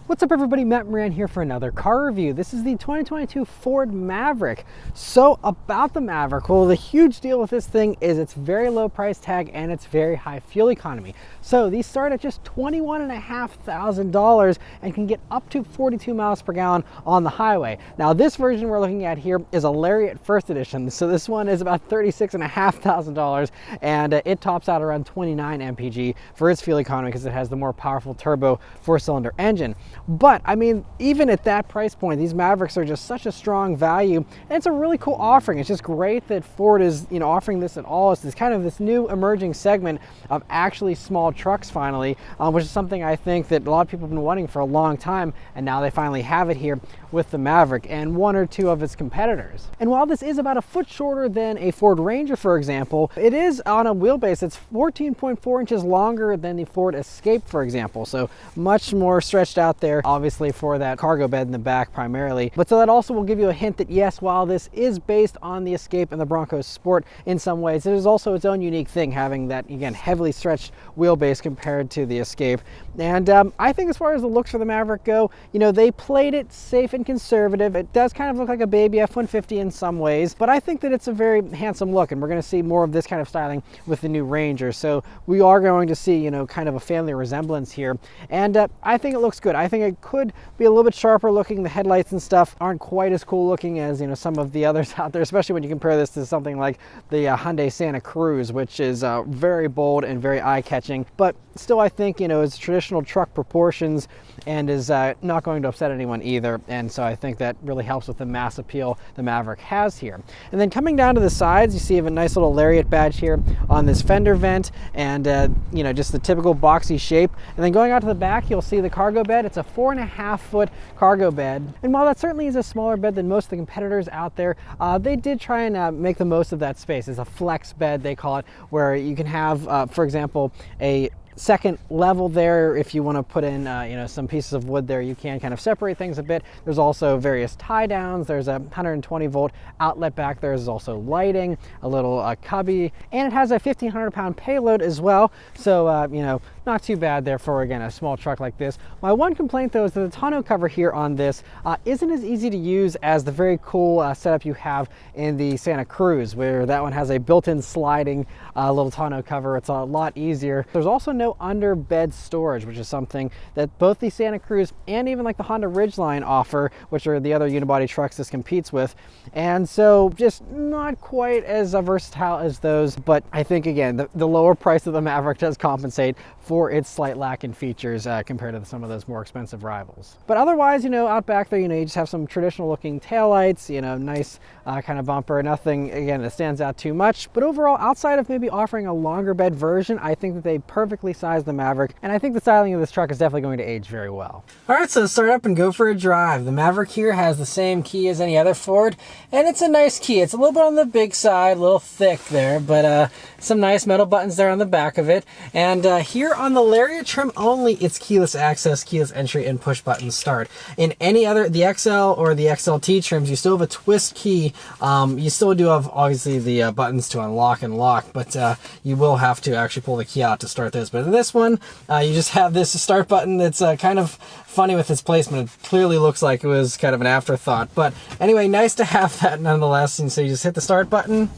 What's up everybody, Matt Maran here for another car review. This is the 2022 Ford Maverick. So about the Maverick, well, the huge deal with this thing is its very low price tag and its very high fuel economy. So these start at just $21,500 and can get up to 42 miles per gallon on the highway. Now this version we're looking at here is a Lariat First Edition. So this one is about $36,500 and it tops out around 29 mpg for its fuel economy because it has the more powerful turbo 4-cylinder engine. But I mean, even at that price point, these Mavericks are just such a strong value, and it's a really cool offering. It's just great that Ford is, offering this at all. It's this new emerging segment of actually small trucks finally, which is something I think that a lot of people have been wanting for a long time, and now they finally have it here with the Maverick and one or two of its competitors. And while this is about a foot shorter than a Ford Ranger, for example, it is on a wheelbase that's 14.4 inches longer than the Ford Escape, for example. So much more stretched out there, obviously for that cargo bed in the back primarily. But so that also will give you a hint that yes, while this is based on the Escape and the Bronco Sport in some ways, it is also its own unique thing, having that, again, heavily stretched wheelbase compared to the Escape. And I think as far as the looks for the Maverick go, they played it safe and conservative. It does kind of look like a baby F-150 in some ways, but I think that it's a very handsome look, and we're going to see more of this kind of styling with the new Ranger. So we are going to see, kind of a family resemblance here, and I think it looks good. I think it could be a little bit sharper looking. The headlights and stuff aren't quite as cool looking as some of the others out there, especially when you compare this to something like the Hyundai Santa Cruz, which is very bold and very eye-catching, but still I think it's traditional truck proportions and is not going to upset anyone either. And so I think that really helps with the mass appeal the Maverick has here. And then coming down to the sides, you see you have a nice little Lariat badge here on this fender vent, and just the typical boxy shape. And then going out to the back, you'll see the cargo bed. It's a 4.5-foot cargo bed, and while that certainly is a smaller bed than most of the competitors out there, they did try and make the most of that space. It's a flex bed, they call it, where you can have, for example, a second level there. If you want to put in some pieces of wood there, you can kind of separate things a bit. There's also various tie downs. There's a 120-volt outlet back there. There's also lighting, a little cubby, and it has a 1,500-pound payload as well. So not too bad there for, again, a small truck like this. My one complaint though is that the tonneau cover here on this isn't as easy to use as the very cool setup you have in the Santa Cruz, where that one has a built-in sliding little tonneau cover. It's a lot easier. There's also no under bed storage, which is something that both the Santa Cruz and even like the Honda Ridgeline offer, which are the other unibody trucks this competes with. And so just not quite as versatile as those, but I think again the lower price of the Maverick does compensate for its slight lack in features compared to some of those more expensive rivals. But otherwise, out back there, you just have some traditional looking taillights, nice kind of bumper, nothing again that stands out too much. But overall, outside of maybe offering a longer bed version, I think that they perfectly sized the Maverick, and I think the styling of this truck is definitely going to age very well. All right, so start up and go for a drive. The Maverick here has the same key as any other Ford, and it's a nice key. It's a little bit on the big side, a little thick there, but some nice metal buttons there on the back of it. And here on the Lariat trim only, it's keyless access, keyless entry, and push button start. In any other, the XL or the XLT trims, you still have a twist key. You still do have obviously the buttons to unlock and lock, but you will have to actually pull the key out to start this. But in this one, you just have this start button that's kind of funny with its placement. It clearly looks like it was kind of an afterthought, but anyway, nice to have that nonetheless. And so you just hit the start button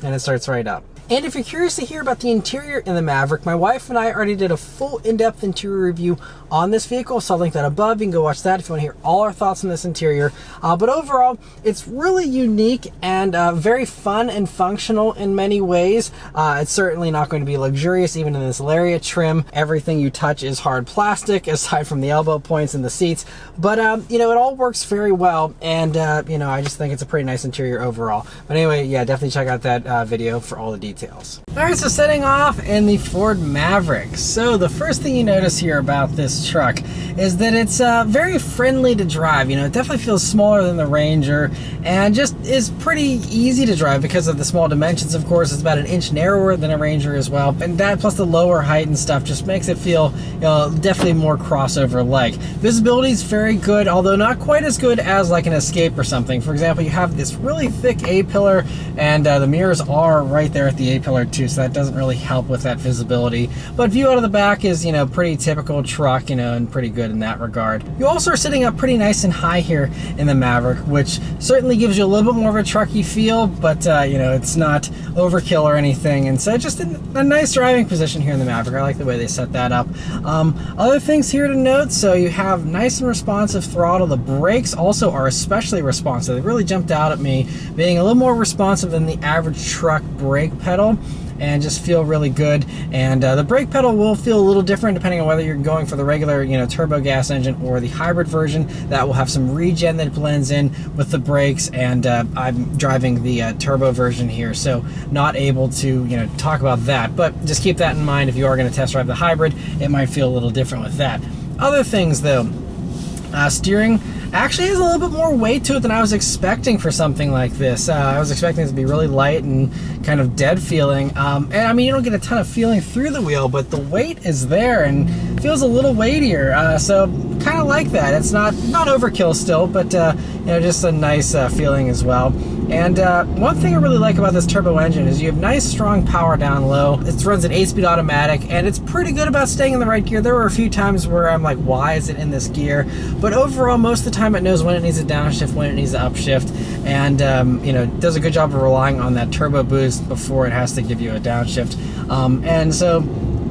and it starts right up. And if you're curious to hear about the interior in the Maverick, my wife and I already did a full in-depth interior review on this vehicle, so I'll link that above. You can go watch that if you want to hear all our thoughts on this interior. But overall, it's really unique and very fun and functional in many ways. It's certainly not going to be luxurious, even in this Lariat trim. Everything you touch is hard plastic, aside from the elbow points and the seats. But, it all works very well, and, I just think it's a pretty nice interior overall. But anyway, yeah, definitely check out that video for all the details. All right, so setting off in the Ford Maverick. So the first thing you notice here about this truck is that it's very friendly to drive. It definitely feels smaller than the Ranger and just is pretty easy to drive because of the small dimensions. Of course, it's about an inch narrower than a Ranger as well, and that plus the lower height and stuff just makes it feel definitely more crossover-like. Visibility is very good, although not quite as good as like an Escape or something. For example, you have this really thick A-pillar, and the mirrors are right there at the A-pillar too. too, so that doesn't really help with that visibility. But view out of the back is, you know, pretty typical truck, you know, and pretty good in that regard. You also are sitting up pretty nice and high here in the Maverick, which certainly gives you a little bit more of a trucky feel, but you know, it's not overkill or anything. And so just a nice driving position here in the Maverick. I like the way they set that up. Other things here to note, so you have nice and responsive throttle. The brakes also are especially responsive. They really jumped out at me, being a little more responsive than the average truck brake pedal, and just feel really good. And the brake pedal will feel a little different depending on whether you're going for the regular, you know, turbo gas engine or the hybrid version. That will have some regen that blends in with the brakes, and I'm driving the turbo version here, so not able to, you know, talk about that. But just keep that in mind if you are going to test drive the hybrid. It might feel a little different with that. Other things though, steering actually has a little bit more weight to it than I was expecting for something like this. I was expecting it to be really light and kind of dead feeling. And I mean, you don't get a ton of feeling through the wheel, but the weight is there and feels a little weightier. So kind of like that. It's not overkill still, but you know, just a nice feeling as well. And one thing I really like about this turbo engine is you have nice strong power down low. It runs an 8-speed automatic, and it's pretty good about staying in the right gear. There were a few times where I'm like, why is it in this gear? But overall, most of the time it knows when it needs a downshift, when it needs to upshift, and you know, does a good job of relying on that turbo boost before it has to give you a downshift. And so,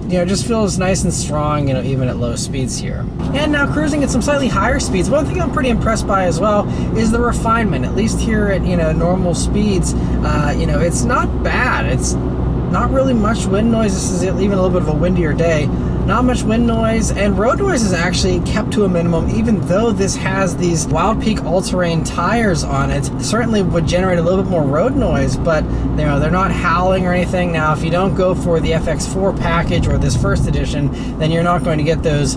you know, just feels nice and strong, you know, even at low speeds here. And now cruising at some slightly higher speeds, one thing I'm pretty impressed by as well is the refinement. At least here at, you know, normal speeds, you know, it's not bad. It's not really much wind noise. This is even a little bit of a windier day. Not much wind noise, and road noise is actually kept to a minimum, even though this has these Wild Peak all-terrain tires on it. Certainly would generate a little bit more road noise, but you know, they're not howling or anything. Now, if you don't go for the FX4 package or this first edition, then you're not going to get those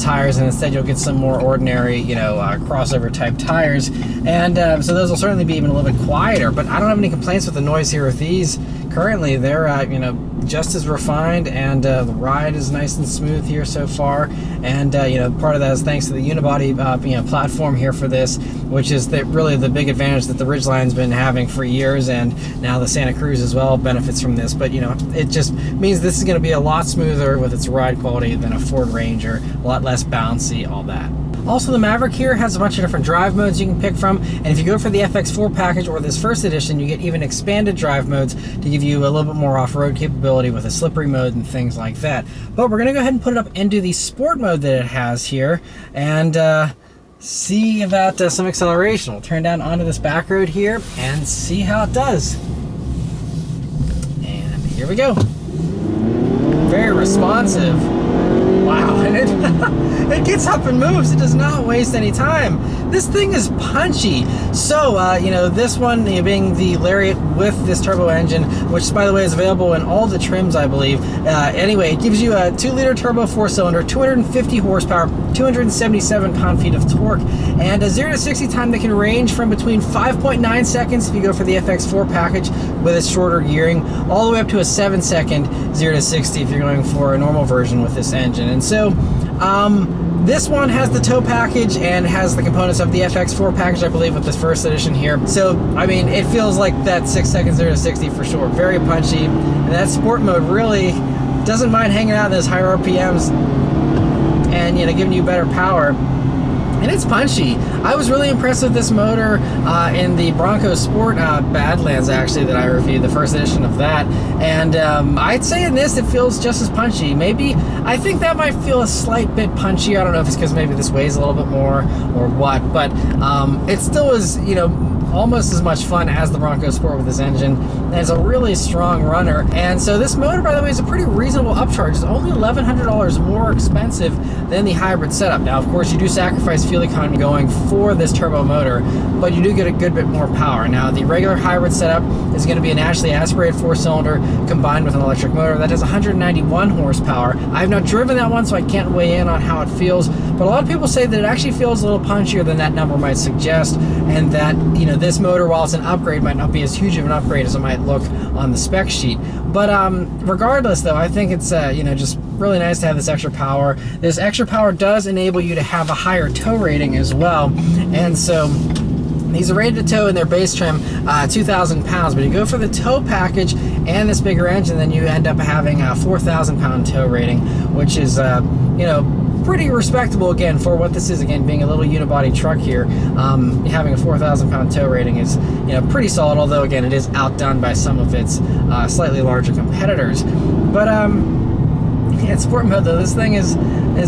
tires, and instead you'll get some more ordinary, you know, crossover type tires. And so those will certainly be even a little bit quieter, but I don't have any complaints with the noise here with these. Currently, they're you know, just as refined, and the ride is nice and smooth here so far. And you know, part of that is thanks to the unibody you know, platform here for this, which is really the big advantage that the Ridgeline's been having for years, and now the Santa Cruz as well benefits from this. But you know, it just means this is going to be a lot smoother with its ride quality than a Ford Ranger, a lot less bouncy, all that. Also, the Maverick here has a bunch of different drive modes you can pick from, and if you go for the FX4 package or this first edition, you get even expanded drive modes to give you a little bit more off-road capability with a slippery mode and things like that. But we're going to go ahead and put it up into the sport mode that it has here, and see about some acceleration. We'll turn down onto this back road here and see how it does. And here we go. Very responsive. Wow, and it gets up and moves. It does not waste any time. This thing is punchy. So, you know, this one, you know, being the Lariat with this turbo engine, which, by the way, is available in all the trims, I believe. Anyway, it gives you a 2-liter turbo 4-cylinder, 250 horsepower, 277 pound-feet of torque, and a 0 to 60 time that can range from between 5.9 seconds if you go for the FX4 package with its shorter gearing, all the way up to a 7-second 0 to 60 if you're going for a normal version with this engine. And so, this one has the tow package and has the components of the FX4 package, I believe, with this first edition here. So, I mean, it feels like that 6 seconds 0 to 60 for sure. Very punchy. And that sport mode really doesn't mind hanging out in those higher RPMs and, you know, giving you better power. And it's punchy. I was really impressed with this motor in the Bronco Sport Badlands, actually, that I reviewed, the first edition of that. And I'd say in this, it feels just as punchy. Maybe, I think that might feel a slight bit punchy. I don't know if it's because maybe this weighs a little bit more or what, but it still is, you know, almost as much fun as the Bronco Sport with this engine, and it's a really strong runner. And so this motor, by the way, is a pretty reasonable upcharge. It's only $1,100 more expensive than the hybrid setup. Now, of course, you do sacrifice fuel economy going for this turbo motor, but you do get a good bit more power. Now, the regular hybrid setup is going to be a naturally aspirated 4-cylinder combined with an electric motor that has 191 horsepower. I've not driven that one, so I can't weigh in on how it feels, but a lot of people say that it actually feels a little punchier than that number might suggest, and that, you know, this motor, while it's an upgrade, might not be as huge of an upgrade as it might look on the spec sheet. But regardless, though, I think it's you know, just really nice to have this extra power. This extra power does enable you to have a higher tow rating as well, and so These are rated to tow in their base trim 2,000 pounds, but you go for the tow package and this bigger engine, then you end up having a 4,000 pound tow rating, which is, you know, pretty respectable again for what this is, again being a little unibody truck here. Having a 4,000 pound tow rating is, you know, pretty solid, although again it is outdone by some of its slightly larger competitors. But yeah, sport mode though, this thing is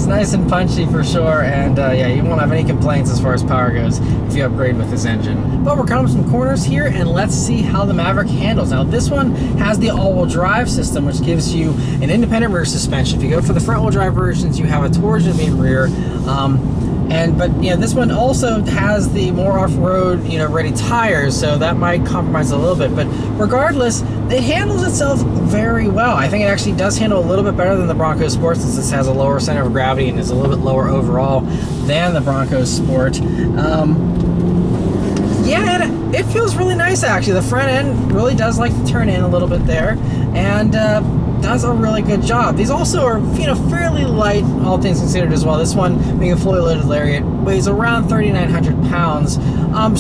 nice and punchy for sure, and yeah, you won't have any complaints as far as power goes if you upgrade with this engine. But we're coming up some corners here, and let's see how the Maverick handles. Now this one has the all-wheel drive system, which gives you an independent rear suspension. If you go for the front-wheel drive versions, you have a torsion beam rear, but you know, this one also has the more off-road, you know, ready tires, so that might compromise a little bit. But regardless, it handles itself very well. I think it actually does handle a little bit better than the Bronco Sport, since this has a lower center of gravity and is a little bit lower overall than the Bronco Sport. Yeah, and it feels really nice actually. The front end really does like to turn in a little bit there, and does a really good job. These also are, you know, fairly light, all things considered as well. This one, being a fully loaded Lariat, weighs around 3,900 pounds.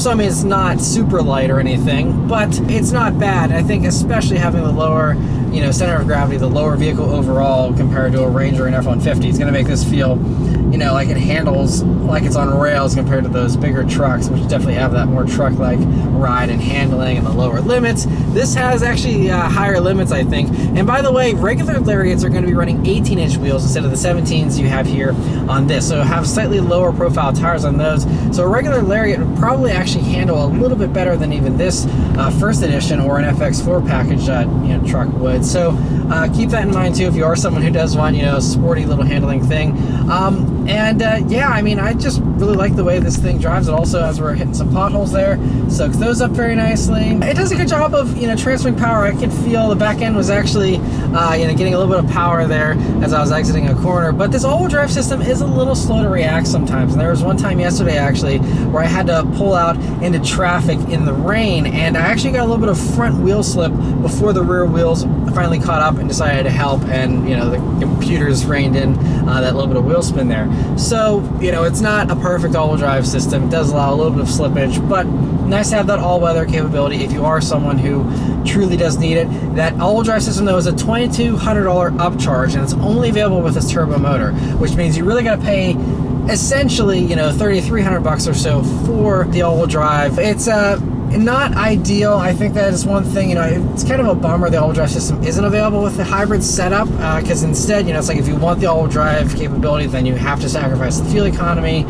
So I mean, it's not super light or anything, but it's not bad. I think especially having the lower, you know, center of gravity, the lower vehicle overall compared to a Ranger and F-150, is going to make this feel, you know, like it handles like it's on rails compared to those bigger trucks, which definitely have that more truck-like ride and handling and the lower limits. This has actually higher limits, I think. And by the way, regular Lariats are going to be running 18-inch wheels instead of the 17s you have here on this, so have slightly lower profile tires on those. So a regular Lariat would probably actually handle a little bit better than even this first edition or an FX4 package you know, truck would. So keep that in mind too if you are someone who does want, you know, a sporty little handling thing. Yeah, I mean, I just really like the way this thing drives. It also, as we're hitting some potholes there, soaks those up very nicely. It does a good job of, you know, transferring power. I could feel the back end was actually, you know, getting a little bit of power there as I was exiting a corner. But this all-wheel drive system is a little slow to react sometimes. And there was one time yesterday actually where I had to pull out into traffic in the rain, and I actually got a little bit of front wheel slip before the rear wheels finally caught up and decided to help, and you know, the computers reined in that little bit of wheel spin there. So, you know, it's not a perfect all-wheel drive system. It does allow a little bit of slippage, but nice to have that all-weather capability if you are someone who truly does need it. That all-wheel drive system though is a $2,200 upcharge, and it's only available with this turbo motor, which means you really got to pay essentially, you know, $3,300 or so for the all-wheel drive. It's not ideal. I think that is one thing, you know, it's kind of a bummer the all-wheel drive system isn't available with the hybrid setup, because instead, you know, it's like if you want the all-wheel drive capability, then you have to sacrifice the fuel economy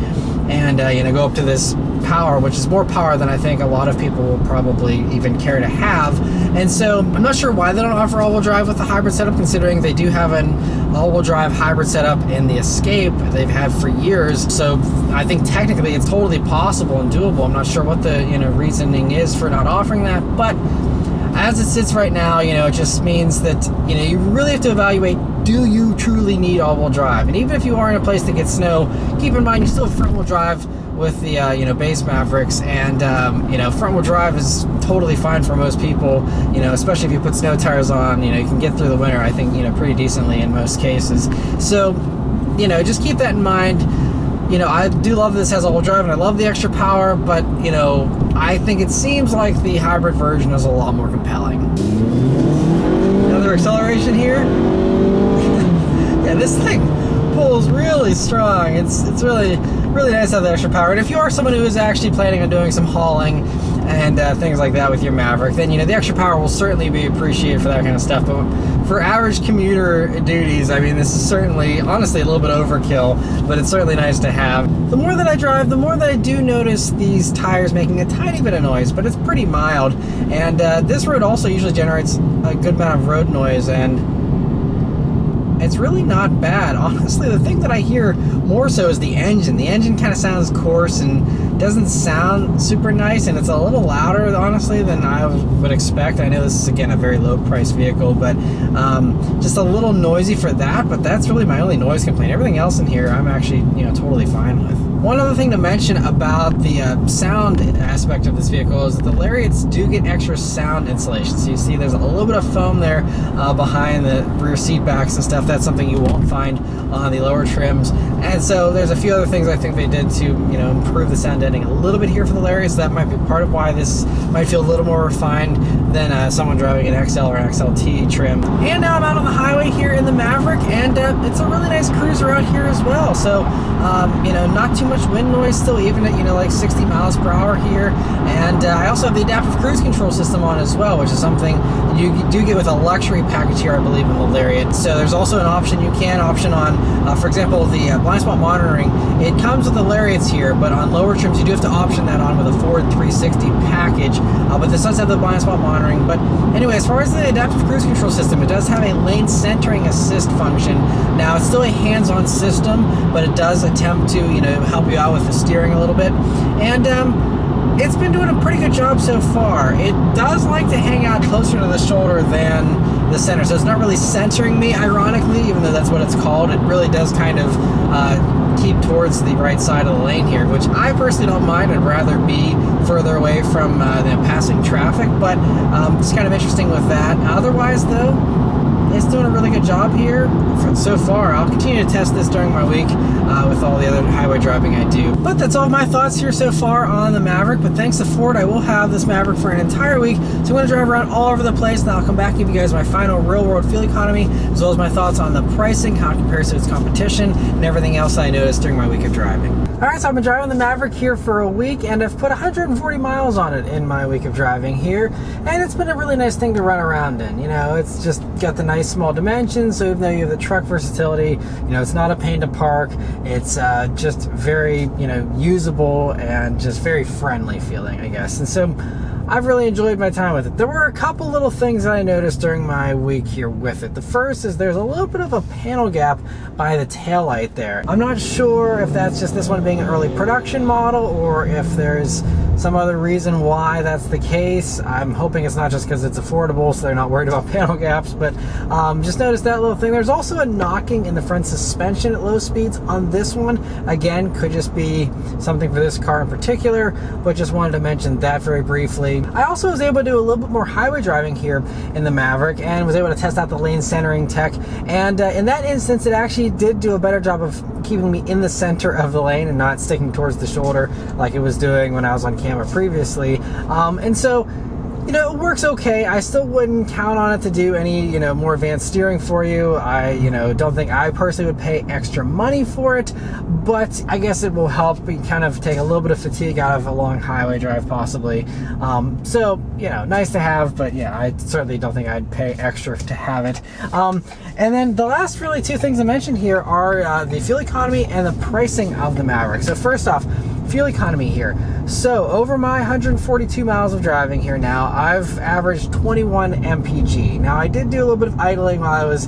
and, you know, go up to this power, which is more power than I think a lot of people will probably even care to have. And so I'm not sure why they don't offer all-wheel drive with the hybrid setup, considering they do have an all-wheel drive hybrid setup in the Escape they've had for years. So I think technically it's totally possible and doable. I'm not sure what the, you know, reasoning is for not offering that, but as it sits right now, you know, it just means that, you know, you really have to evaluate, do you truly need all-wheel drive? And even if you are in a place that gets snow, keep in mind you still have front-wheel drive with the you know, base Mavericks, and you know, front-wheel drive is totally fine for most people, you know, especially if you put snow tires on. You know, you can get through the winter, I think, you know, pretty decently in most cases. So, you know, just keep that in mind. You know, I do love that this has all-wheel drive, and I love the extra power, but, you know, I think it seems like the hybrid version is a lot more compelling. Another acceleration here. Yeah, this thing pulls really strong. It's really nice to have the extra power. And if you are someone who is actually planning on doing some hauling and things like that with your Maverick, then, you know, the extra power will certainly be appreciated for that kind of stuff. But for average commuter duties, I mean, this is certainly, honestly, a little bit overkill, but it's certainly nice to have. The more that I drive, the more that I do notice these tires making a tiny bit of noise, but it's pretty mild. And this road also usually generates a good amount of road noise, and it's really not bad. Honestly, the thing that I hear more so is the engine. The engine kind of sounds coarse and doesn't sound super nice, and it's a little louder, honestly, than I would expect. I know this is, again, a very low-priced vehicle, but just a little noisy for that, but that's really my only noise complaint. Everything else in here I'm actually, you know, totally fine with. One other thing to mention about the sound aspect of this vehicle is that the Lariats do get extra sound insulation. So you see there's a little bit of foam there behind the rear seat backs and stuff. That's something you won't find on the lower trims. And so there's a few other things I think they did to, you know, improve the sound deadening a little bit here for the Lariats. That might be part of why this might feel a little more refined than someone driving an XL or an XLT trim. And now I'm out on the highway here in the Maverick, and it's a really nice cruiser out here as well. So, you know, not too much wind noise still, even at, you know, like 60 miles per hour here. And I also have the adaptive cruise control system on as well, which is something you do get with a luxury package here, I believe, in the Lariat. So there's also an option, you can option on, for example, the blind spot monitoring. It comes with the Lariats here, but on lower trims you do have to option that on with a Ford 360 package. But this does have the blind spot monitoring. But anyway, as far as the adaptive cruise control system, it does have a lane centering assist function. Now, it's still a hands-on system, but it does attempt to, you know, help you out with the steering a little bit. And it's been doing a pretty good job so far. It does like to hang out closer to the shoulder than the center, so it's not really centering me, ironically, even though that's what it's called. It really does kind of keep towards the right side of the lane here, which I personally don't mind. I'd rather be further away from the passing traffic, but it's kind of interesting with that. Otherwise, though, it's doing a really good job here so far. I'll continue to test this during my week with all the other highway driving I do. But that's all of my thoughts here so far on the Maverick. But thanks to Ford, I will have this Maverick for an entire week. So I'm going to drive around all over the place, and I'll come back and give you guys my final real-world fuel economy, as well as my thoughts on the pricing, how it compares to its competition, and everything else I noticed during my week of driving. Alright, so I've been driving the Maverick here for a week, and I've put 140 miles on it in my week of driving here, and it's been a really nice thing to run around in. You know, it's just got the nice small dimensions, so even though you have the truck versatility, you know, it's not a pain to park. It's just very, you know, usable and just very friendly feeling, I guess. And so I've really enjoyed my time with it. There were a couple little things that I noticed during my week here with it. The first is there's a little bit of a panel gap by the taillight there. I'm not sure if that's just this one being an early production model or if there's some other reason why that's the case. I'm hoping it's not just because it's affordable, so they're not worried about panel gaps, but just noticed that little thing. There's also a knocking in the front suspension at low speeds on this one. Again, could just be something for this car in particular, but just wanted to mention that very briefly. I also was able to do a little bit more highway driving here in the Maverick and was able to test out the lane centering tech. And in that instance, it actually did do a better job of keeping me in the center of the lane and not sticking towards the shoulder like it was doing when I was on camera previously. And so, you know, it works okay. I still wouldn't count on it to do any, you know, more advanced steering for you. I, you know, don't think I personally would pay extra money for it, but I guess it will help me kind of take a little bit of fatigue out of a long highway drive possibly. So, you know, nice to have, but yeah, I certainly don't think I'd pay extra to have it. And then the last really two things I mentioned here are the fuel economy and the pricing of the Maverick. So first off, fuel economy here. So over my 142 miles of driving here now, I've averaged 21 mpg. Now I did do a little bit of idling while I was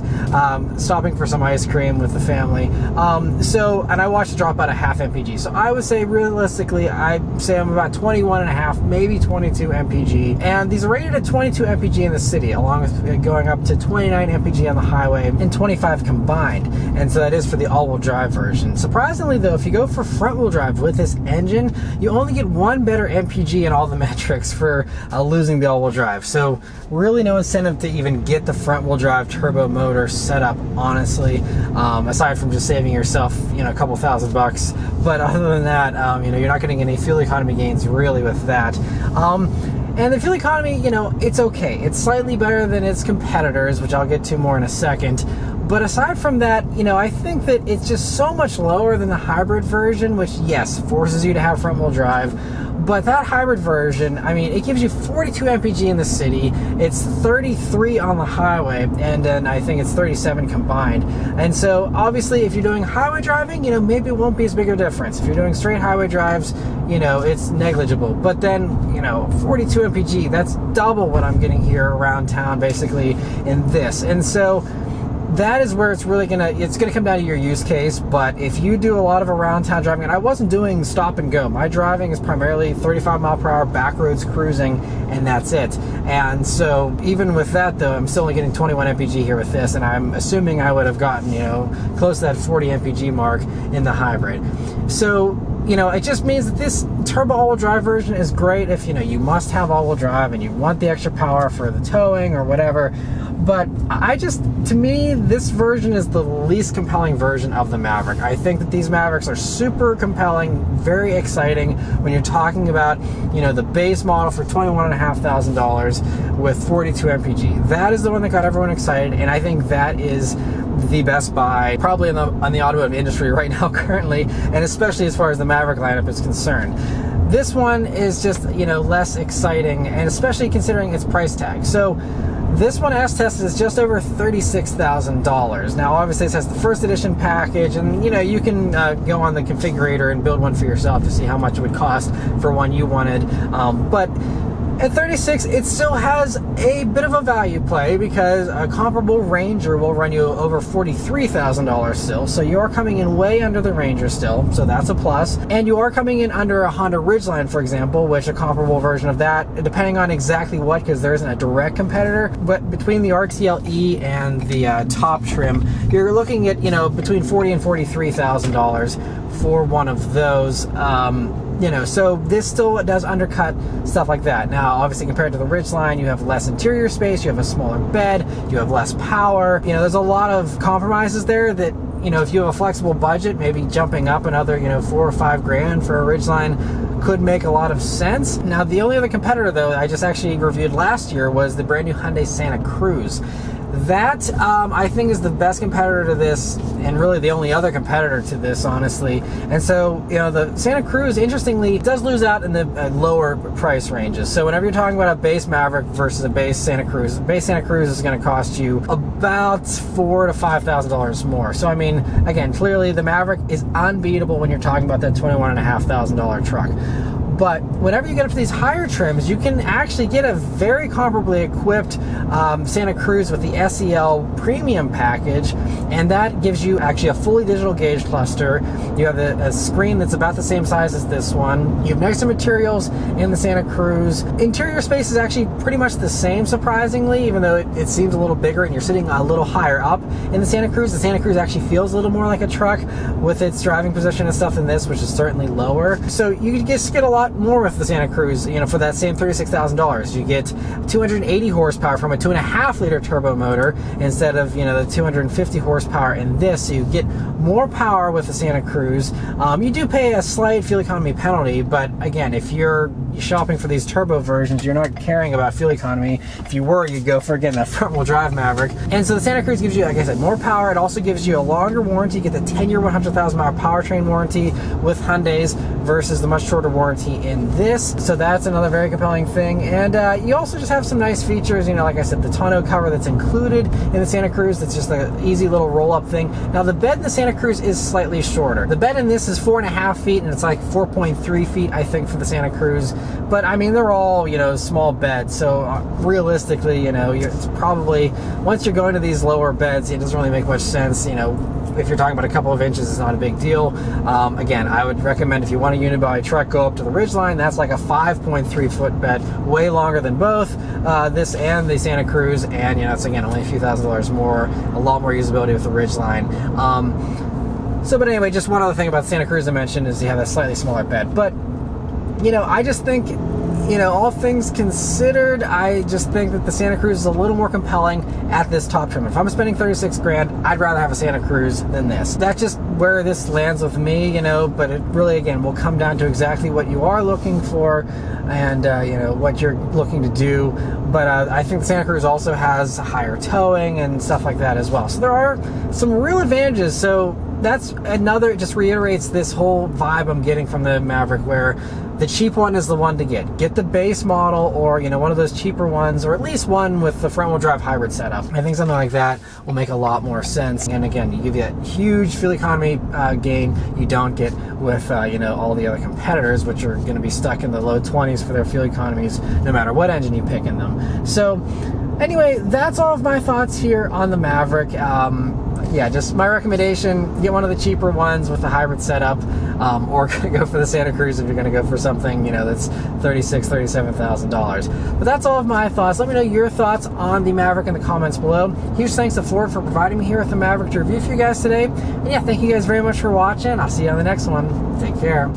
stopping for some ice cream with the family. And I watched it drop about a half mpg. So I would say realistically, I'd say I'm about 21 and a half, maybe 22 mpg. And these are rated at 22 mpg in the city, along with going up to 29 mpg on the highway and 25 combined. And so that is for the all-wheel drive version. Surprisingly though, if you go for front-wheel drive with this engine, you only get one better MPG in all the metrics for losing the all-wheel drive. So really no incentive to even get the front-wheel drive turbo motor set up, honestly, aside from just saving yourself, you know, a couple $1,000. But other than that, you know, you're not getting any fuel economy gains really with that. And the fuel economy, you know, it's okay. It's slightly better than its competitors, which I'll get to more in a second. But aside from that, you know, I think that it's just so much lower than the hybrid version, which, yes, forces you to have front-wheel drive. But that hybrid version, I mean, it gives you 42 mpg in the city, it's 33 on the highway, and then I think it's 37 combined. And so, obviously, if you're doing highway driving, you know, maybe it won't be as big a difference. If you're doing straight highway drives, you know, it's negligible. But then, you know, 42 mpg, that's double what I'm getting here around town, basically, in this. And so, that is where it's really gonna come down to your use case. But if you do a lot of around town driving, and I wasn't doing stop and go, my driving is primarily 35 mile per hour back roads cruising, and that's it. And so even with that though, I'm still only getting 21 mpg here with this, and I'm assuming I would have gotten, you know, close to that 40 mpg mark in the hybrid. So it just means that this turbo all-wheel drive version is great if, you must have all-wheel drive and you want the extra power for the towing or whatever. But to me, this version is the least compelling version of the Maverick. I think that these Mavericks are super compelling, very exciting when you're talking about, the base model for $21,500 with 42 mpg. That is the one that got everyone excited, and I think that is the best buy probably on the automotive industry right now currently, and especially as far as the Maverick lineup is concerned. This one is just, less exciting, and especially considering its price tag. So this one, as tested, is just over $36,000. Now, obviously, this has the first edition package, and you can go on the configurator and build one for yourself to see how much it would cost for one you wanted. But at 36, it still has a bit of a value play because a comparable Ranger will run you over $43,000 still. So you are coming in way under the Ranger still, so that's a plus. And you are coming in under a Honda Ridgeline, for example, which a comparable version of that, depending on exactly what, because there isn't a direct competitor, but between the RTL-E and the top trim, you're looking at, between $40,000 and $43,000 for one of those. So this still does undercut stuff like that. Now, obviously, compared to the Ridgeline, you have less interior space, you have a smaller bed, you have less power. There's a lot of compromises there that, if you have a flexible budget, maybe jumping up another, $4 or $5 grand for a Ridgeline could make a lot of sense. Now, the only other competitor, though, I just actually reviewed last year was the brand new Hyundai Santa Cruz. That, I think, is the best competitor to this, and really the only other competitor to this, honestly. And so, the Santa Cruz, interestingly, does lose out in the lower price ranges. So whenever you're talking about a base Maverick versus a base Santa Cruz, the base Santa Cruz is going to cost you about $4,000 to $5,000 more. So, I mean, again, clearly the Maverick is unbeatable when you're talking about that $21,500 truck. But whenever you get up to these higher trims, you can actually get a very comparably equipped Santa Cruz with the SEL Premium package, and that gives you actually a fully digital gauge cluster. You have a screen that's about the same size as this one. You have nicer materials in the Santa Cruz. Interior space is actually pretty much the same, surprisingly, even though it seems a little bigger and you're sitting a little higher up in the Santa Cruz. The Santa Cruz actually feels a little more like a truck with its driving position and stuff than this, which is certainly lower. So you just get a lot more with the Santa Cruz, for that same $36,000. You get 280 horsepower from a 2.5 liter turbo motor instead of, the 250 horsepower in this. So you get more power with the Santa Cruz. You do pay a slight fuel economy penalty, but again, if you're shopping for these turbo versions, you're not caring about fuel economy. If you were, you'd go for, again, that front-wheel drive Maverick. And so the Santa Cruz gives you, like I said, more power. It also gives you a longer warranty. You get the 10-year, 100,000 mile powertrain warranty with Hyundai's versus the much shorter warranty in this. So that's another very compelling thing. And you also just have some nice features, like I said, the tonneau cover that's included in the Santa Cruz. That's just an easy little roll-up thing. Now, the bed in the Santa Cruz is slightly shorter. The bed in this is 4.5 feet, and it's like 4.3 feet, I think, for the Santa Cruz. But I mean, they're all, small beds. So realistically, it's probably, once you're going to these lower beds, it doesn't really make much sense. If you're talking about a couple of inches, it's not a big deal. Again, I would recommend, if you want a unibody truck, go up to the Ridgeline. That's like a 5.3 foot bed, way longer than both this and the Santa Cruz. And, it's, again, only a few $1,000s more, a lot more usability with the Ridgeline. But anyway, just one other thing about the Santa Cruz I mentioned is you have a slightly smaller bed. But, I just think, all things considered, I just think that the Santa Cruz is a little more compelling at this top trim. If I'm spending 36 grand, I'd rather have a Santa Cruz than this. That's just where this lands with me, but it really, again, will come down to exactly what you are looking for and, what you're looking to do. But I think the Santa Cruz also has higher towing and stuff like that as well. So there are some real advantages. So that's another, it just reiterates this whole vibe I'm getting from the Maverick, where the cheap one is the one to get. Get the base model, or one of those cheaper ones, or at least one with the front-wheel drive hybrid setup. I think something like that will make a lot more sense. And again, you give you that huge fuel economy gain you don't get with all the other competitors, which are going to be stuck in the low 20s for their fuel economies, no matter what engine you pick in them. So anyway, that's all of my thoughts here on the Maverick. Yeah, just my recommendation, get one of the cheaper ones with the hybrid setup, or go for the Santa Cruz if you're going to go for something, that's $36,000, $37,000. But that's all of my thoughts. Let me know your thoughts on the Maverick in the comments below. Huge thanks to Ford for providing me here with the Maverick to review for you guys today. And yeah, thank you guys very much for watching. I'll see you on the next one. Take care.